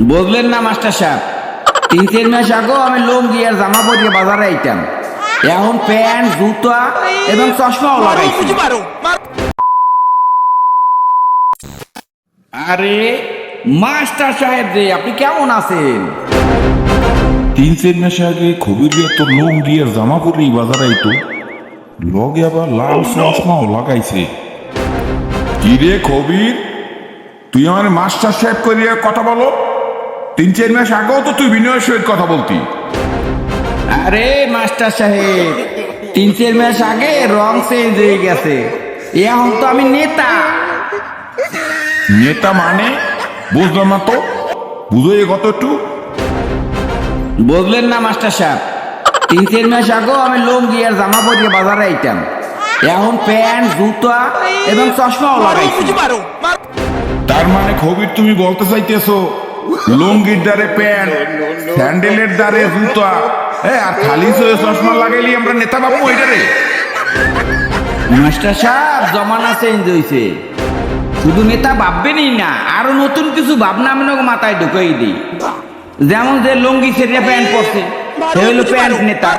বুঝলেন না মাস্টার সাহেব, 3-4 মাস আগেও আমি লুঙ্গি আর জামা পরিয়ে বাজারে আইতাম, এখন প্যান্ট জুতা এবং চশমাও লাগাইছি। আরে মাস্টার সাহেব রে, আপনি কেমন আছেন? 3-4 মাস আগে খবির তোর লুঙ্গি আর জামা পরেই বাজার আইতো, লগে আবার লাল চশমাও লাগাইছে। কি রে খবির, তুই আমার মাস্টার সাহেব করিয়া কথা বলো? 3-4 মাস আগেও তো তুই বিনয়ের সহিত কথা বলতি। আরে মাস্টার সাহেব, 3-4 মাস আগে রং চেঞ্জ হয়ে গেছে, এখন তো আমি নেতা। নেতা মানে? বুঝলাম না তো, বুঝো এ কত একটু। বুঝলেন না মাস্টার সাহেব, 3-4 মাস আগেও আমি লুঙ্গি আর জামা পরিয়ে বাজারে আইতাম, এখন প্যান্ট জুতা এবং চশমাও লাগাইছি। তার মানে খবির তুমি বলতে চাইতেছো লুঙ্গির দ্বারে প্যান্ট, স্যান্ডেলের দ্বারে জুতা, আর খালি চশমা লাগাইলি আমরা নেতা বাবু ওইটা রে? মাস্টার সাহেব, জমানা চেঞ্জ হয়েছে, শুধু নেতা ভাববেনই না, আরো নতুন কিছু ভাবনা আমি মাথায় ঢুকাই দিই। যেমন যে লুঙ্গি ছেড়ে প্যান্ট পরছে সে হইলো প্যান্ট নেতা,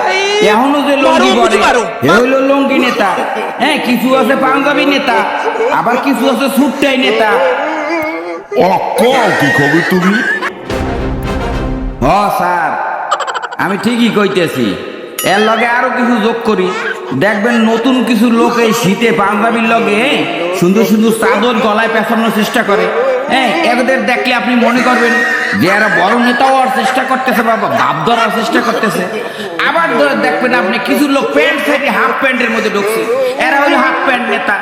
এখনো যে লুঙ্গি পরে সে হইলো লুঙ্গি নেতা। হ্যাঁ, কিছু আছে পাঞ্জাবি নেতা, আবার কিছু আছে সুটটাই নেতা। কি খবর তুমি? হ স্যার, আমি ঠিকই কইতেছি, এর লগে আরো কিছু যোগ করি, দেখবেন নতুন কিছু লোক এই শীতে পাঞ্জাবির লগে সুন্দর সুন্দর চাদর গলায় পেঁচানোর চেষ্টা করে। হ্যাঁ, এদের দেখলে আপনি মনে করবেন যে এরা বড় নেতাও হওয়ার চেষ্টা করতেছে, বাবা ভাব ধরার চেষ্টা করতেছে। আবার দেখবেন আপনি কিছু লোক প্যান্ট ছেড়ে হাফ প্যান্টের মধ্যে ঢুকছে, এরা হলো হাফ প্যান্ট নেতা।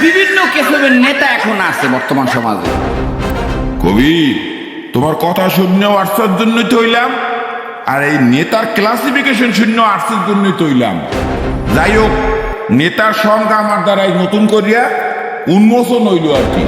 বিভিন্ন কিসমের নেতা এখন আছে বর্তমান সমাজে। কবি, তোমার কথা শূন্য আর্টসের জন্যই তৈলাম, আর এই নেতার ক্লাসিফিকেশন শূন্য আর্টসের জন্যই তৈলাম। যাই হোক, নেতার সংখ্যা আমার দ্বারাই নতুন করিয়া উন্মোচন হইল আর কি।